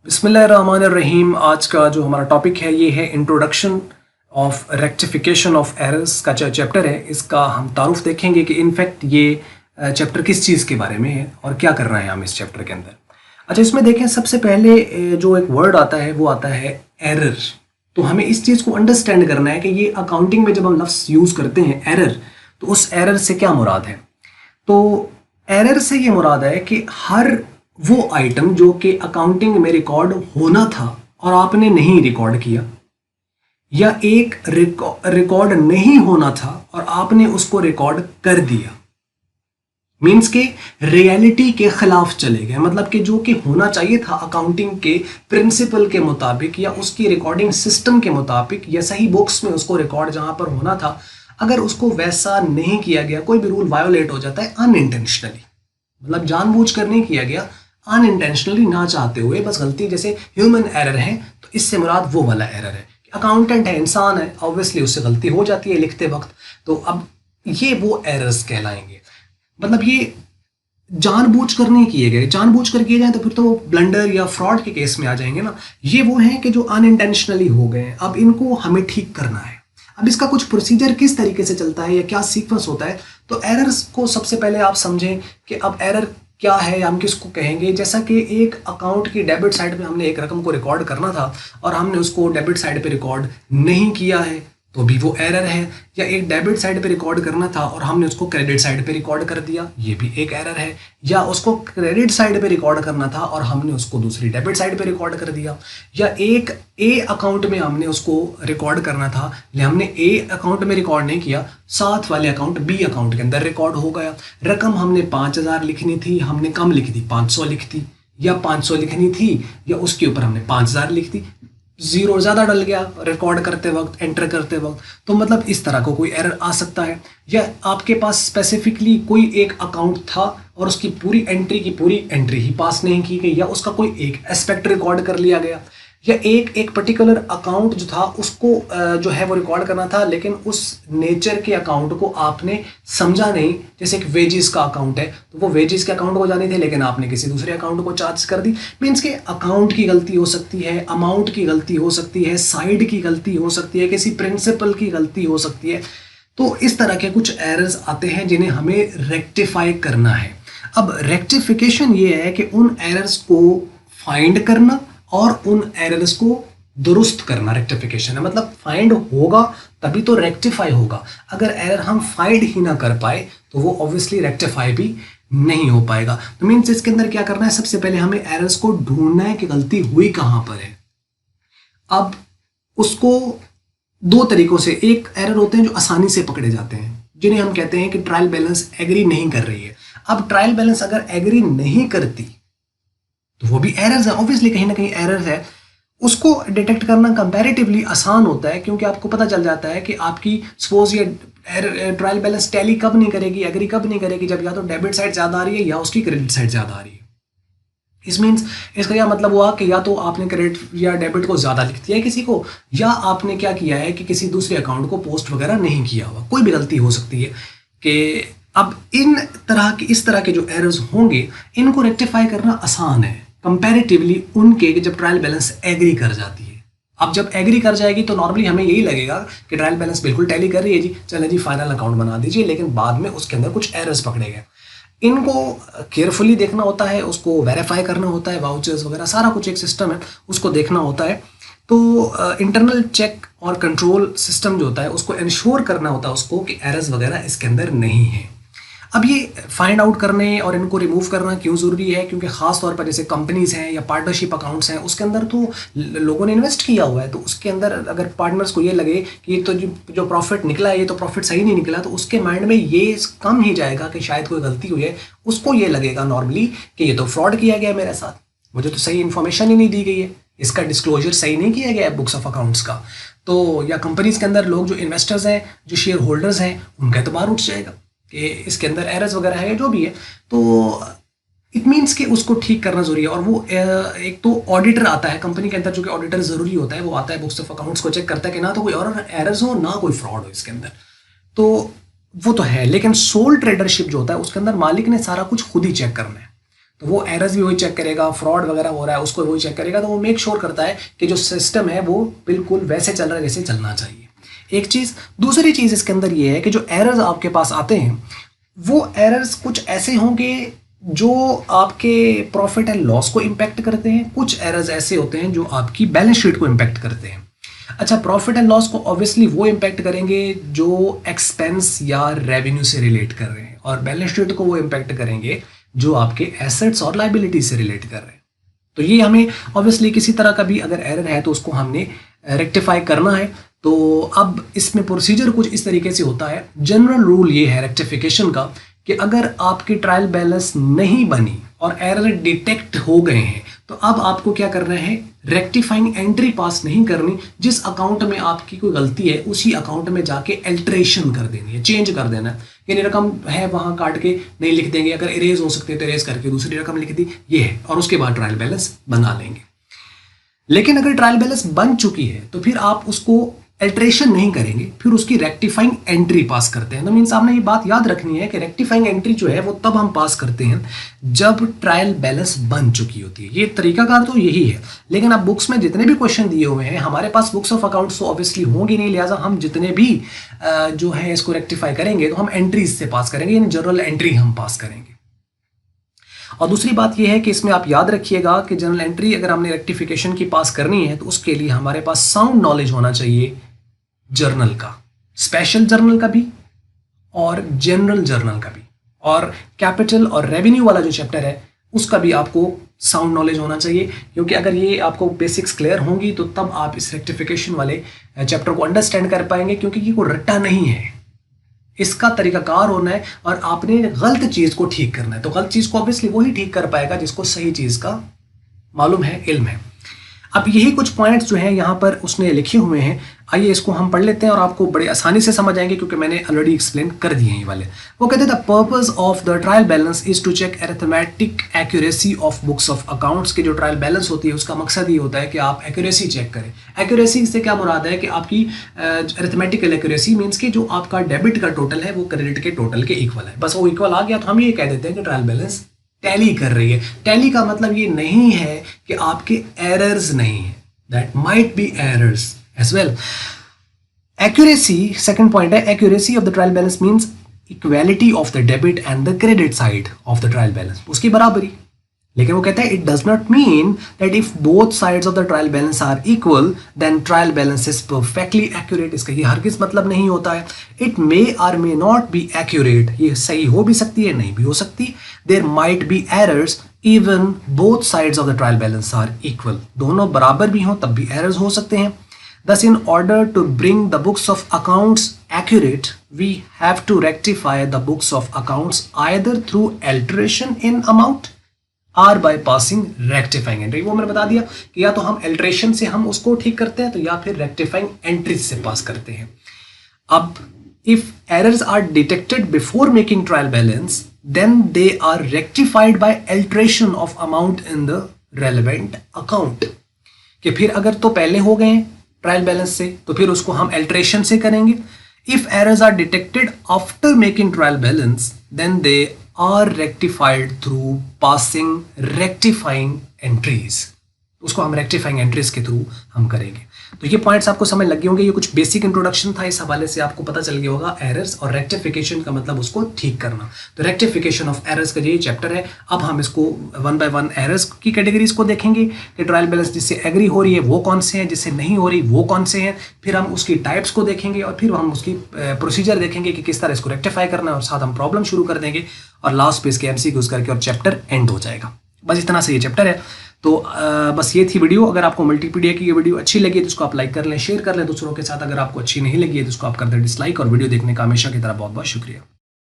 बिस्मिल्लाहिर्रहमानिर्रहीम। आज का जो हमारा टॉपिक है ये है introduction of rectification of errors का जो चैप्टर है इसका हम तारुफ देखेंगे कि इनफैक्ट ये चैप्टर किस चीज़ के बारे में है और क्या कर रहे हैं हम इस चैप्टर के अंदर। अच्छा, इसमें देखें सबसे पहले जो एक वर्ड आता है वो आता है एरर। तो हमें इस चीज़ को अंडरस्टैंड करना है कि ये अकाउंटिंग में जब हम लफ्ज़ यूज़ करते हैं एरर, तो उस एरर से क्या मुराद है। तो एरर से ये मुराद है कि हर वो आइटम जो कि अकाउंटिंग में रिकॉर्ड होना था और आपने नहीं रिकॉर्ड किया, या एक रिकॉर्ड नहीं होना था और आपने उसको रिकॉर्ड कर दिया, मीन्स के रियलिटी के खिलाफ चले गए। मतलब कि जो कि होना चाहिए था अकाउंटिंग के प्रिंसिपल के मुताबिक या उसकी रिकॉर्डिंग सिस्टम के मुताबिक या सही बुक्स में उसको रिकॉर्ड जहां पर होना था, अगर उसको वैसा नहीं किया गया, कोई भी रूल वायोलेट हो जाता है अनइंटेंशनली, मतलब जानबूझकर नहीं किया गया, अनइंटेंशनली, ना चाहते हुए, बस गलती, जैसे ह्यूमन एरर है, तो इससे मुराद वो वाला एरर है। अकाउंटेंट है, इंसान है, ऑब्वियसली उससे गलती हो जाती है लिखते वक्त, तो अब ये वो एरर्स कहलाएंगे। मतलब ये जानबूझकर नहीं किए गए, जानबूझकर किए जाए तो फिर तो वो ब्लंडर या फ्रॉड के केस में आ जाएंगे ना। ये वो हैं कि जो अनइंटेंशनली हो गए, अब इनको हमें ठीक करना है। अब इसका कुछ प्रोसीजर किस तरीके से चलता है या क्या सीक्वेंस होता है। तो एरर्स को सबसे पहले आप समझें कि अब एरर क्या है, हम किसको कहेंगे। जैसा कि एक अकाउंट की डेबिट साइड पे हमने एक रकम को रिकॉर्ड करना था और हमने उसको डेबिट साइड पे रिकॉर्ड नहीं किया है, तो भी वो एरर है। या एक डेबिट साइड पे रिकॉर्ड करना था और हमने उसको क्रेडिट साइड पे रिकॉर्ड कर दिया, ये भी एक एरर है। या उसको क्रेडिट साइड पे रिकॉर्ड करना था और हमने उसको दूसरी डेबिट साइड पे रिकॉर्ड कर दिया। या एक ए अकाउंट में हमने उसको रिकॉर्ड करना था, लेकिन हमने ए अकाउंट में रिकॉर्ड नहीं किया, साथ वाले अकाउंट बी अकाउंट के अंदर रिकॉर्ड हो गया। रकम हमने 5,000 लिखनी थी, हमने कम लिख दी, 500 लिख दी। या 500 लिखनी थी या उसके ऊपर हमने 5,000 लिख दी, जीरो ज़्यादा डल गया रिकॉर्ड करते वक्त, एंटर करते वक्त। तो मतलब इस तरह को कोई एरर आ सकता है। या आपके पास स्पेसिफिकली कोई एक अकाउंट था और उसकी पूरी एंट्री की पूरी एंट्री ही पास नहीं की गई, या उसका कोई एक एस्पेक्ट रिकॉर्ड कर लिया गया, या एक पर्टिकुलर अकाउंट जो था उसको जो है वो रिकॉर्ड करना था, लेकिन उस नेचर के अकाउंट को आपने समझा नहीं। जैसे एक वेजेस का अकाउंट है, तो वो वेजेस के अकाउंट को जाने थे लेकिन आपने किसी दूसरे अकाउंट को चार्ज कर दी। मीन्स के अकाउंट की गलती हो सकती है, अमाउंट की गलती हो सकती है, साइड की गलती हो सकती है, किसी प्रिंसिपल की गलती हो सकती है। तो इस तरह के कुछ एरर्स आते हैं जिन्हें हमें रेक्टिफाई करना है। अब रेक्टिफिकेशन ये है कि उन एरर्स को फाइंड करना और उन एरर्स को दुरुस्त करना रेक्टिफिकेशन है। मतलब फाइंड होगा तभी तो रेक्टिफाई होगा। अगर एरर हम फाइंड ही ना कर पाए तो वो ऑब्वियसली रेक्टिफाई भी नहीं हो पाएगा। तो मीन्स इसके अंदर क्या करना है, सबसे पहले हमें एरर्स को ढूंढना है कि गलती हुई कहां पर है। अब उसको दो तरीकों से, एक एरर होते हैं जो आसानी से पकड़े जाते हैं, जिन्हें हम कहते हैं कि ट्रायल बैलेंस एग्री नहीं कर रही है। अब ट्रायल बैलेंस अगर एग्री नहीं करती तो वो भी एरर्स है, ऑब्वियसली कहीं ना कहीं एरर्स है। उसको डिटेक्ट करना कंपैरेटिवली आसान होता है, क्योंकि आपको पता चल जाता है कि आपकी सपोज ये ट्रायल बैलेंस टैली कब नहीं करेगी, एग्री कब नहीं करेगी, जब या तो डेबिट साइड ज़्यादा आ रही है या उसकी क्रेडिट साइड ज़्यादा आ रही है। इस मीन्स इसका क्या मतलब हुआ कि या तो आपने क्रेडिट या डेबिट को ज़्यादा लिख दिया है किसी को, या आपने क्या किया है कि किसी दूसरे अकाउंट को पोस्ट वगैरह नहीं किया हुआ। कोई भी गलती हो सकती है। कि अब इस तरह के जो एरर्स होंगे इनको रेक्टिफाई करना आसान है कंपैरेटिवली उनके कि जब ट्रायल बैलेंस एग्री कर जाती है। अब जब एग्री कर जाएगी तो नॉर्मली हमें यही लगेगा कि ट्रायल बैलेंस बिल्कुल टैली कर रही है जी, चलें जी फाइनल अकाउंट बना दीजिए, लेकिन बाद में उसके अंदर कुछ एरर्स पकड़े गए। इनको केयरफुली देखना होता है, उसको वेरीफाई करना होता है, वाउचर्स वगैरह सारा कुछ एक सिस्टम है, उसको देखना होता है। तो इंटरनल चेक और कंट्रोल सिस्टम जो होता है उसको इंश्योर करना होता है उसको कि एरर्स वगैरह इसके अंदर नहीं है। अब ये फाइंड आउट करने और इनको रिमूव करना क्यों ज़रूरी है, क्योंकि ख़ास तौर पर जैसे कंपनीज़ हैं या पार्टनरशिप अकाउंट्स हैं, उसके अंदर तो लोगों ने इन्वेस्ट किया हुआ है। तो उसके अंदर अगर पार्टनर्स को ये लगे कि ये तो जो प्रॉफिट निकला है ये तो प्रॉफिट सही नहीं निकला, तो उसके माइंड में ये कम ही जाएगा कि शायद कोई गलती हुई है। उसको ये लगेगा नॉर्मली कि ये तो फ्रॉड किया गया है मेरे साथ, मुझे तो सही इन्फॉर्मेशन ही नहीं दी गई है, इसका डिस्क्लोजर सही नहीं किया गया है बुक्स ऑफ अकाउंट्स का। तो या कंपनीज़ के अंदर लोग जो इन्वेस्टर्स हैं, जो शेयर होल्डर्स हैं, उनका एतबार उठ जाएगा कि इसके अंदर एरर्स वगैरह है जो भी है। तो इट मीन्स कि उसको ठीक करना जरूरी है। और वो एक तो ऑडिटर आता है कंपनी के अंदर, जो कि ऑडिटर ज़रूरी होता है, वो आता है बुक्स ऑफ अकाउंट्स को चेक करता है कि ना तो कोई और एरर्स हो ना कोई फ्रॉड हो इसके अंदर। तो वो तो है, लेकिन सोल ट्रेडरशिप जो होता है उसके अंदर मालिक ने सारा कुछ खुद ही चेक करना है। तो वो एरर्स भी वही चेक करेगा, फ्रॉड वगैरह हो रहा है उसको वही चेक करेगा, तो वो मेक श्योर करता है कि जो सिस्टम है वो बिल्कुल वैसे चल रहा है जैसे चलना चाहिए। एक चीज़। दूसरी चीज़ इसके अंदर ये है कि जो एरर्स आपके पास आते हैं वो एरर्स कुछ ऐसे होंगे जो आपके प्रॉफिट एंड लॉस को इम्पैक्ट करते हैं, कुछ एरर्स ऐसे होते हैं जो आपकी बैलेंस शीट को इम्पैक्ट करते हैं। अच्छा, प्रॉफिट एंड लॉस को ऑब्वियसली वो इम्पैक्ट करेंगे जो एक्सपेंस या रेवेन्यू से रिलेट कर रहे हैं, और बैलेंस शीट को वो इम्पैक्ट करेंगे जो आपके एसेट्स और लाइबिलिटी से रिलेट कर रहे हैं। तो ये हमें ऑब्वियसली किसी तरह का भी अगर एरर है तो उसको हमने रेक्टिफाई करना है। तो अब इसमें प्रोसीजर कुछ इस तरीके से होता है। जनरल रूल ये है रेक्टिफिकेशन का कि अगर आपकी ट्रायल बैलेंस नहीं बनी और एरर डिटेक्ट हो गए हैं तो अब आपको क्या करना है, रेक्टिफाइंग एंट्री पास नहीं करनी। जिस अकाउंट में आपकी कोई गलती है उसी अकाउंट में जाके अल्टरेशन कर देनी है, चेंज कर देना है। यानी रकम है वहां काट के नहीं लिख देंगे, अगर इरेज हो सकते हैं तो इरेज करके दूसरी रकम लिख दी, ये है, और उसके बाद ट्रायल बैलेंस बना लेंगे। लेकिन अगर ट्रायल बैलेंस बन चुकी है तो फिर आप उसको अल्टरेशन नहीं करेंगे, फिर उसकी रेक्टिफाइंग एंट्री पास करते हैं। तो मीन्स आपने ये बात याद रखनी है कि रेक्टिफाइंग एंट्री जो है वो तब हम पास करते हैं जब ट्रायल बैलेंस बन चुकी होती है। ये तरीकाकार तो यही है। लेकिन अब बुक्स में जितने भी क्वेश्चन दिए हुए हैं, हमारे पास बुक्स ऑफ अकाउंट्स तो ऑब्वियसली होंगी नहीं, लिहाजा हम जितने भी जो है इसको रेक्टिफाई करेंगे तो हम एंट्रीज से पास करेंगे, यानी जनरल एंट्री हम पास करेंगे। और दूसरी बात यह है कि इसमें आप याद रखिएगा कि जनरल एंट्री अगर हमने रेक्टिफिकेशन की पास करनी है तो उसके लिए हमारे पास साउंड नॉलेज होना चाहिए जर्नल का, स्पेशल जर्नल का भी और जनरल जर्नल का भी, और कैपिटल और रेवेन्यू वाला जो चैप्टर है उसका भी आपको साउंड नॉलेज होना चाहिए। क्योंकि अगर ये आपको बेसिक्स क्लियर होंगी तो तब आप इस रेक्टिफिकेशन वाले चैप्टर को अंडरस्टैंड कर पाएंगे, क्योंकि ये कोई रट्टा नहीं है, इसका तरीकाकार होना है और आपने गलत चीज़ को ठीक करना है। तो गलत चीज़ को ऑब्वियसली वही ठीक कर पाएगा जिसको सही चीज़ का मालूम है, इल्म है। अब यही कुछ पॉइंट्स जो हैं यहाँ पर उसने लिखे हुए हैं, आइए इसको हम पढ़ लेते हैं और आपको बड़े आसानी से समझ आएंगे क्योंकि मैंने ऑलरेडी एक्सप्लेन कर दिए हैं ये वाले। वो कहते हैं the purpose of the trial balance is to check arithmetic accuracy of books of accounts. की जो ट्रायल बैलेंस होती है उसका मकसद ये होता है कि आप एक्यूरेसी चेक करें। एक्यूरेसी से क्या मुराद है कि आपकी अरिथमेटिकल एक्यूरेसी मीन्स कि जो आपका डेबिट का टोटल है वो क्रेडिट के टोटल के इक्वल है। बस वो इक्वल आ गया तो हम ये कह देते हैं कि ट्रायल बैलेंस टैली कर रही है। टैली का मतलब ये नहीं है कि आपके एरर्स नहीं है, that might be errors as well. Accuracy, second point है, accuracy of the trial balance means equality of the debit and the credit side of the trial balance, उसकी बराबरी। लेकिन वो कहता है it does not mean that if both sides of the trial balance are equal then trial balance is perfectly accurate. इसका ये हरगिज मतलब नहीं होता है। इट मे और मे नॉट बी एक्यूरेट, ये सही हो भी सकती है नहीं भी हो सकती। There might be errors even both sides of the trial balance are equal, दोनों बराबर भी हों तब भी एरर्स हो सकते हैं। Thus, in order to bring the books of accounts accurate, we have to rectify the books of accounts either through alteration in amount or by passing rectifying entry। वो मैंने बता दिया कि या तो हम alteration से हम उसको ठीक करते हैं तो या फिर rectifying entries से पास करते हैं। अब if errors are detected before making trial balance, then they are rectified by alteration of amount in the relevant account। कि फिर अगर तो पहले हो गए ट्रायल बैलेंस से तो फिर उसको हम अल्टरेशन से करेंगे। If errors are detected after making trial balance then they are rectified through passing rectifying entries, उसको हम रेक्टिफाइंग एंट्रीज के थ्रू हम करेंगे। तो ये पॉइंट्स आपको समझ लग गए होंगे। ये कुछ बेसिक इंट्रोडक्शन था, इस हवाले से आपको पता चल गया होगा एरर्स और रेक्टिफिकेशन का मतलब उसको ठीक करना। तो रेक्टिफिकेशन ऑफ एरर्स का ये चैप्टर है। अब हम इसको वन बाय वन एरर्स की कैटेगरीज को देखेंगे कि ट्रायल बैलेंस जिससे एग्री हो रही है वो कौन से हैं, जिससे नहीं हो रही वो कौन से हैं। फिर हम उसकी टाइप्स को देखेंगे और फिर हम उसकी प्रोसीजर देखेंगे कि किस तरह इसको रेक्टिफाई करना है, और साथ हम प्रॉब्लम शुरू कर देंगे और लास्ट पे इसके MCQs करके और चैप्टर एंड हो जाएगा। बस इतना से ये चैप्टर है। तो बस ये थी वीडियो। अगर आपको मल्टीपीडिया की ये वीडियो अच्छी लगी तो इसको आप लाइक कर लें, शेयर कर लें दूसरों के साथ। अगर आपको अच्छी नहीं लगी है तो इसको आप कर दें डिसलाइक। और वीडियो देखने का हमेशा की तरह बहुत बहुत शुक्रिया।